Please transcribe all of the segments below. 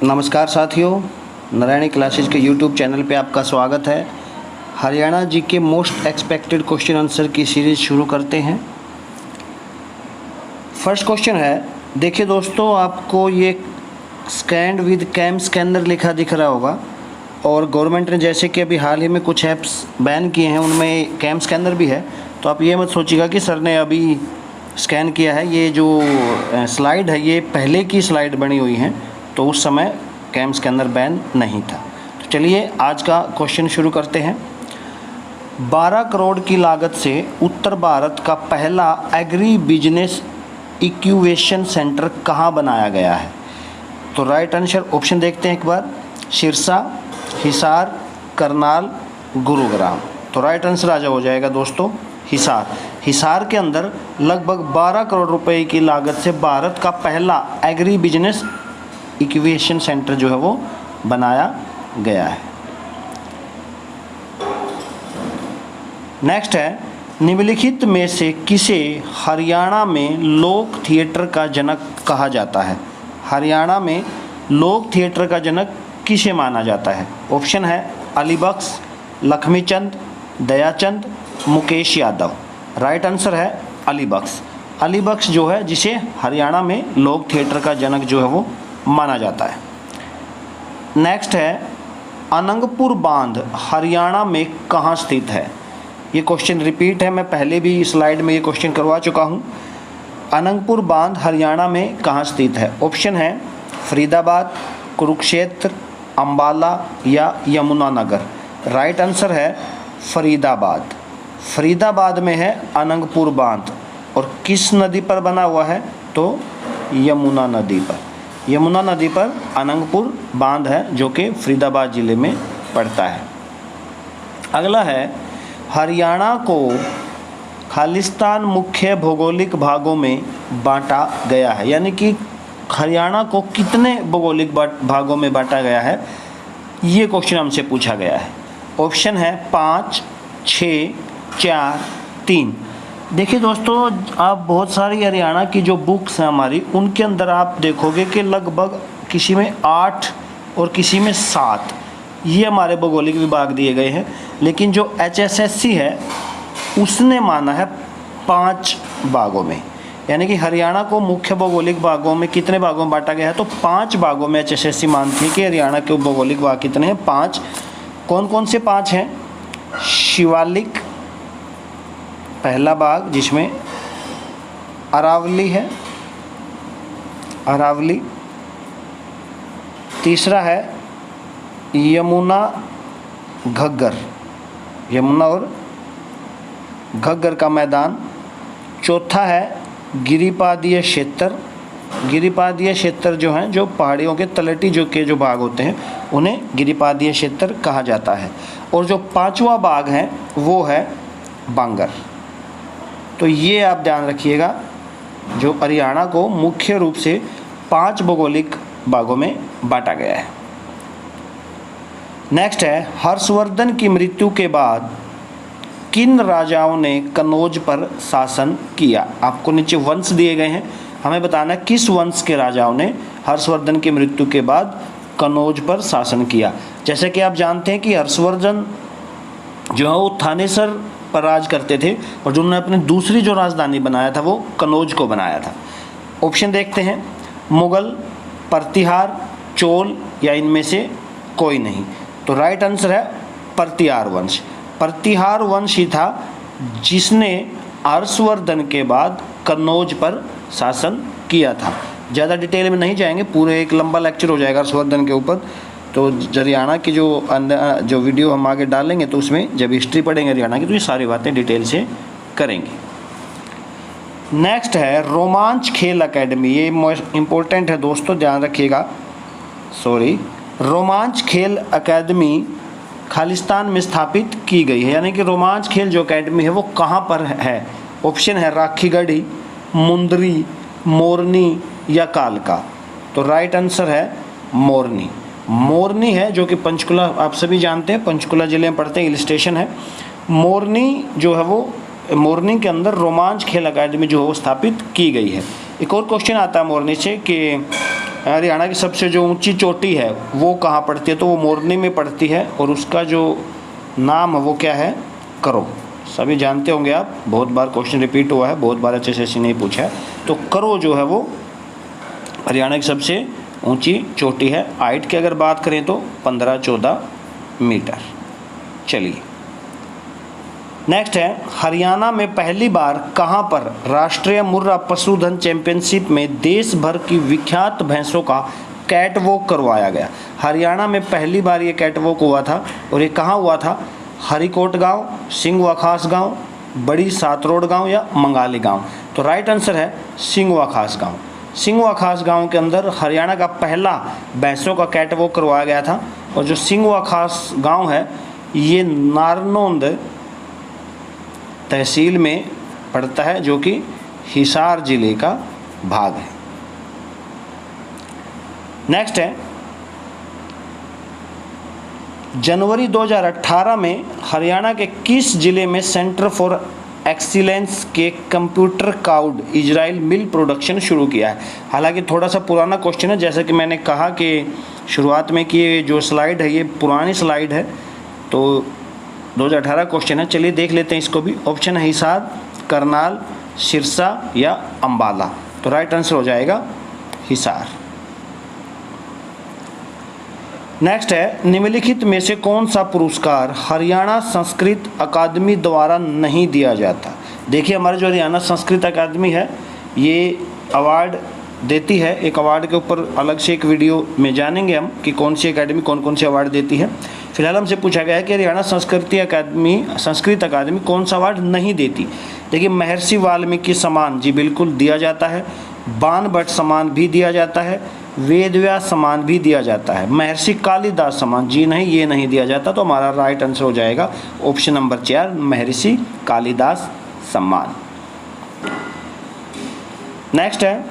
नमस्कार साथियों, नारायणी क्लासेज के यूट्यूब चैनल पे आपका स्वागत है। हरियाणा जी के मोस्ट एक्सपेक्टेड क्वेश्चन आंसर की सीरीज़ शुरू करते हैं। फर्स्ट क्वेश्चन है, देखिए दोस्तों, आपको ये स्कैन विद कैम स्कैनर लिखा दिख रहा होगा और गवर्नमेंट ने जैसे कि अभी हाल ही में कुछ ऐप्स बैन किए हैं, उनमें कैम स्कैनर भी है। तो आप ये मत सोचिएगा कि सर ने अभी स्कैन किया है। ये जो स्लाइड है ये पहले की स्लाइड बनी हुई है, तो उस समय कैम स्कैनर बैन नहीं था। तो चलिए आज का क्वेश्चन शुरू करते हैं। 12 करोड़ की लागत से उत्तर भारत का पहला एग्री बिजनेस इक्यूवेशन सेंटर कहाँ बनाया गया है? तो राइट आंसर ऑप्शन देखते हैं एक बार, सिरसा, हिसार, करनाल, गुरुग्राम। तो राइट आंसर आज हो जाएगा दोस्तों हिसार। हिसार के अंदर लगभग 12 करोड़ रुपए की लागत से भारत का पहला एग्री बिजनेस इक्यूवेशन सेंटर जो है वो बनाया गया है। नेक्स्ट है, निम्नलिखित में से किसे हरियाणा में लोक थिएटर का जनक कहा जाता है? हरियाणा में लोक थिएटर का जनक किसे माना जाता है? ऑप्शन है अली बख्श, लक्ष्मीचंद, दयाचंद, मुकेश यादव। राइट आंसर है अली बख्श। अली बख्श जो है जिसे हरियाणा में लोक थिएटर का जनक जो है वो माना जाता है। नेक्स्ट है, अनंगपुर बांध हरियाणा में कहाँ स्थित है? ये क्वेश्चन रिपीट है, मैं पहले भी स्लाइड में ये क्वेश्चन करवा चुका हूँ। अनंगपुर बांध हरियाणा में कहाँ स्थित है? ऑप्शन है फरीदाबाद, कुरुक्षेत्र, अंबाला या यमुनानगर। राइट आंसर है फरीदाबाद। फरीदाबाद में है अनंगपुर बांध और किस नदी पर बना हुआ है? तो यमुना नदी पर। यमुना नदी पर अनंगपुर बांध है जो कि फरीदाबाद ज़िले में पड़ता है। अगला है, हरियाणा को खालिस्तान मुख्य भौगोलिक भागों में बांटा गया है, यानी कि हरियाणा को कितने भौगोलिक भागों में बांटा गया है, ये क्वेश्चन हमसे पूछा गया है। ऑप्शन है 5, 6, 4, 3। देखिए दोस्तों, आप बहुत सारी हरियाणा की जो बुक्स हैं हमारी, उनके अंदर आप देखोगे कि लगभग किसी में 8 और किसी में 7 ये हमारे भौगोलिक विभाग दिए गए हैं, लेकिन जो HSSC है उसने माना है 5 भागों में, यानी कि हरियाणा को मुख्य भौगोलिक भागों में कितने भागों में बांटा गया है? तो 5 भागों में HSSC मानती है कि हरियाणा के भौगोलिक भाग कितने हैं? 5। कौन कौन से 5 हैं? शिवालिक पहला भाग जिसमें अरावली है, अरावली। तीसरा है यमुना घग्गर, यमुना और घग्गर का मैदान। चौथा है गिरिपादीय क्षेत्र। गिरिपादीय क्षेत्र जो हैं, जो पहाड़ियों के तलहटी जो भाग होते हैं, उन्हें गिरिपादीय क्षेत्र कहा जाता है। और जो 5वां भाग है वो है बांगर। तो ये आप ध्यान रखिएगा, जो हरियाणा को मुख्य रूप से 5 भौगोलिक भागों में बांटा गया है। नेक्स्ट है, हर्षवर्धन की मृत्यु के बाद किन राजाओं ने कन्नौज पर शासन किया? आपको नीचे वंश दिए गए हैं, हमें बताना किस वंश के राजाओं ने हर्षवर्धन की मृत्यु के बाद कन्नौज पर शासन किया। जैसे कि आप जानते हैं कि हर्षवर्धन जो है वो थानेसर पर राज करते थे और जो उन्होंने अपनी दूसरी जो राजधानी बनाया था वो कन्नौज को बनाया था। ऑप्शन देखते हैं, मुगल, प्रतिहार, चोल या इनमें से कोई नहीं। तो राइट आंसर है प्रतिहार वंश। प्रतिहार वंश ही था जिसने हर्षवर्धन के बाद कन्नौज पर शासन किया था। ज़्यादा डिटेल में नहीं जाएंगे, पूरे एक लंबा लेक्चर हो जाएगा हर्षवर्धन के ऊपर। तो हरियाणा की जो वीडियो हम आगे डालेंगे तो उसमें जब हिस्ट्री पढ़ेंगे हरियाणा की तो ये सारी बातें डिटेल से करेंगे। नेक्स्ट है रोमांच खेल अकेडमी। ये मोस्ट इम्पोर्टेंट है दोस्तों, ध्यान रखिएगा। रोमांच खेल अकेडमी खालिस्तान में स्थापित की गई है, यानी कि रोमांच खेल जो अकेडमी है वो कहाँ पर है? ऑप्शन है राखीगढ़ी, मुंदरी, मोरनी या कालका। तो राइट आंसर है मोरनी। मोरनी है जो कि पंचकुला, आप सभी जानते हैं पंचकुला ज़िले में पड़ते हैं, हिल स्टेशन है। मोरनी जो है वो, मोरनी के अंदर रोमांच खेल अकेडमी जो है वो स्थापित की गई है। एक और क्वेश्चन आता है मोरनी से कि हरियाणा की सबसे जो ऊंची चोटी है वो कहाँ पड़ती है, तो वो मोरनी में पड़ती है और उसका जो नाम है वो क्या है, करो। सभी जानते होंगे आप, बहुत बार क्वेश्चन रिपीट हुआ है, बहुत बार HSSC ने पूछा है। तो करो जो है वो हरियाणा की सबसे ऊंची चोटी है। हाइट की अगर बात करें तो 15-14 मीटर। चलिए नेक्स्ट है, हरियाणा में पहली बार कहां पर राष्ट्रीय मुर्रा पशुधन चैंपियनशिप में देश भर की विख्यात भैंसों का कैटवॉक करवाया गया। हरियाणा में पहली बार ये कैटवॉक हुआ था और ये कहाँ हुआ था, हरिकोट गांव, सिंघवा खास गांव, बड़ी सातरोड गांव या मंगाली गांव। तो राइट आंसर है सिंघवा खास गांव। सिंघवा खास गांव के अंदर हरियाणा का पहला भैंसों का कैटवॉक करवाया गया था। और जो सिंघवा खास गांव है ये नारनौंद तहसील में पड़ता है, जो कि हिसार जिले का भाग है। नेक्स्ट है, जनवरी 2018 में हरियाणा के किस जिले में सेंटर फॉर एक्सीलेंस के कंप्यूटर क्लाउड इजराइल मिल प्रोडक्शन शुरू किया है। हालांकि थोड़ा सा पुराना क्वेश्चन है, जैसा कि मैंने कहा कि शुरुआत में कि ये जो स्लाइड है ये पुरानी स्लाइड है, तो 2018 क्वेश्चन है। चलिए देख लेते हैं इसको भी। ऑप्शन है हिसार, करनाल, सिरसा या अंबाला। तो राइट आंसर हो जाएगा हिसार। नेक्स्ट है, निम्नलिखित में से कौन सा पुरस्कार हरियाणा संस्कृत अकादमी द्वारा नहीं दिया जाता। देखिए हमारे जो हरियाणा संस्कृत अकादमी है ये अवार्ड देती है। एक अवार्ड के ऊपर अलग से एक वीडियो में जानेंगे हम कि कौन सी अकादमी कौन कौन से अवार्ड देती है। फिलहाल हमसे पूछा गया है कि हरियाणा संस्कृत अकादमी कौन सा अवार्ड नहीं देती। देखिए महर्षि वाल्मीकि सम्मान जी बिल्कुल दिया जाता है, बाण भट्ट सम्मान भी दिया जाता है, वेद व्यास सम्मान भी दिया जाता है। महर्षि कालिदास सम्मान जी नहीं, ये नहीं दिया जाता। तो हमारा राइट आंसर हो जाएगा ऑप्शन नंबर 4 महर्षि कालिदास सम्मान। नेक्स्ट है,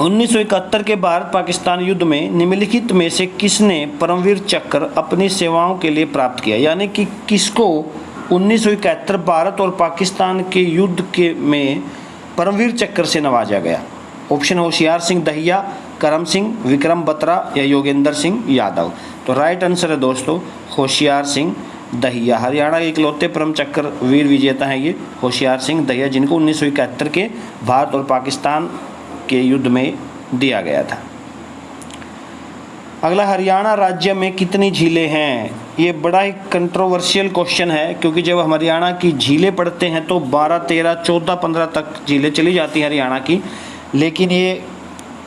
1971 के भारत पाकिस्तान युद्ध में निम्नलिखित में से किसने परमवीर चक्र अपनी सेवाओं के लिए प्राप्त किया। यानी कि किसको 1971 भारत और पाकिस्तान के युद्ध के में परमवीर चक्र से नवाजा गया। ऑप्शन होशियार सिंह दहिया, करम सिंह, विक्रम बत्रा या योगेंद्र सिंह यादव। तो राइट आंसर है दोस्तों होशियार सिंह दहिया। हरियाणा के इकलौते परम चक्र वीर विजेता हैं ये होशियार सिंह दहिया, जिनको 1971 के भारत और पाकिस्तान के युद्ध में दिया गया था। अगला, हरियाणा राज्य में कितनी झीलें हैं। ये बड़ा ही कंट्रोवर्शियल क्वेश्चन है, क्योंकि जब हम हरियाणा की झीलें पढ़ते हैं तो 12, 13, 14, 15 तक झीलें चली जाती हैं हरियाणा की। लेकिन ये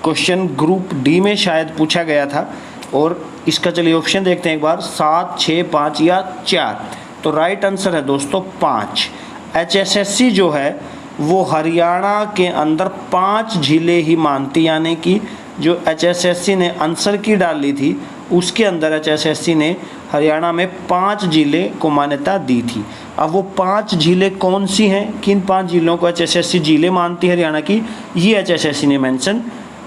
क्वेश्चन ग्रुप डी में शायद पूछा गया था और इसका चलिए ऑप्शन देखते हैं एक बार, 7, 6, 5 या 4। तो राइट आंसर है दोस्तों 5। HSSC जो है वो हरियाणा के अंदर 5 झीलें ही मानती, यानी कि जो HSSC ने आंसर की डाली थी उसके अंदर HSSC ने हरियाणा में 5 झीलें को मान्यता दी थी। अब वो 5 झीलें कौन सी हैं, किन 5 झीलों को HSSC झीलें मानती है हरियाणा की, ये HSSC ने मेंशन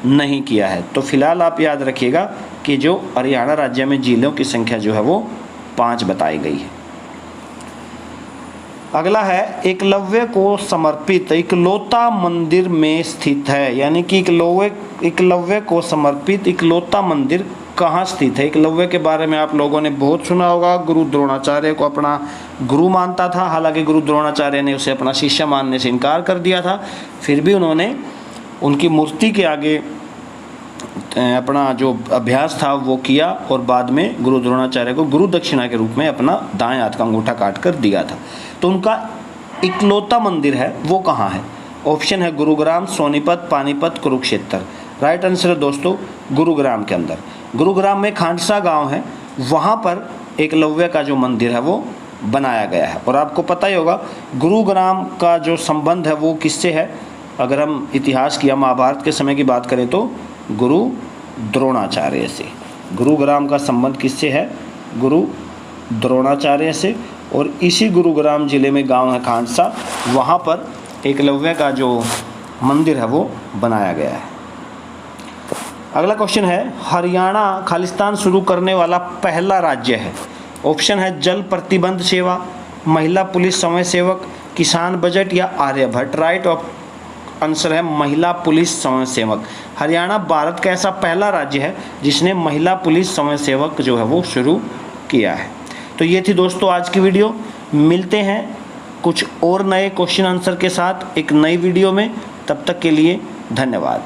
नहीं किया है। तो फिलहाल आप याद रखिएगा कि जो हरियाणा राज्य में झीलों की संख्या जो है वो 5 बताई गई है। अगला है, एकलव्य को समर्पित इकलौता मंदिर में स्थित है। यानी कि एकलव्य को समर्पित इकलौता मंदिर कहाँ स्थित है। एकलव्य के बारे में आप लोगों ने बहुत सुना होगा। गुरु द्रोणाचार्य को अपना गुरु मानता था, हालांकि गुरु द्रोणाचार्य ने उसे अपना शिष्य मानने से इनकार कर दिया था। फिर भी उन्होंने उनकी मूर्ति के आगे अपना जो अभ्यास था वो किया और बाद में गुरु द्रोणाचार्य को गुरु दक्षिणा के रूप में अपना दाएं हाथ का अंगूठा काट कर दिया था। तो उनका इकलौता मंदिर है वो कहाँ है। ऑप्शन है गुरुग्राम, सोनीपत, पानीपत, कुरुक्षेत्र। राइट आंसर है दोस्तों गुरुग्राम के अंदर। गुरुग्राम में खांडसा गांव है, वहाँ पर एकलव्य का जो मंदिर है वो बनाया गया है। और आपको पता ही होगा गुरुग्राम का जो संबंध है वो किससे है। अगर हम इतिहास की या महाभारत के समय की बात करें तो गुरु द्रोणाचार्य से। गुरुग्राम का संबंध किससे है, गुरु द्रोणाचार्य से। और इसी गुरुग्राम जिले में गांव है खांडसा, वहाँ पर एकलव्य का जो मंदिर है वो बनाया गया है। अगला क्वेश्चन है, हरियाणा खालिस्तान शुरू करने वाला पहला राज्य है। ऑप्शन है जल प्रतिबंध सेवा, महिला पुलिस समय सेवक, किसान बजट या आर्यभट्ट। राइट आंसर है महिला पुलिस स्वयंसेवक। हरियाणा भारत का ऐसा पहला राज्य है जिसने महिला पुलिस स्वयंसेवक जो है वो शुरू किया है। तो ये थी दोस्तों आज की वीडियो। मिलते हैं कुछ और नए क्वेश्चन आंसर के साथ एक नई वीडियो में। तब तक के लिए धन्यवाद।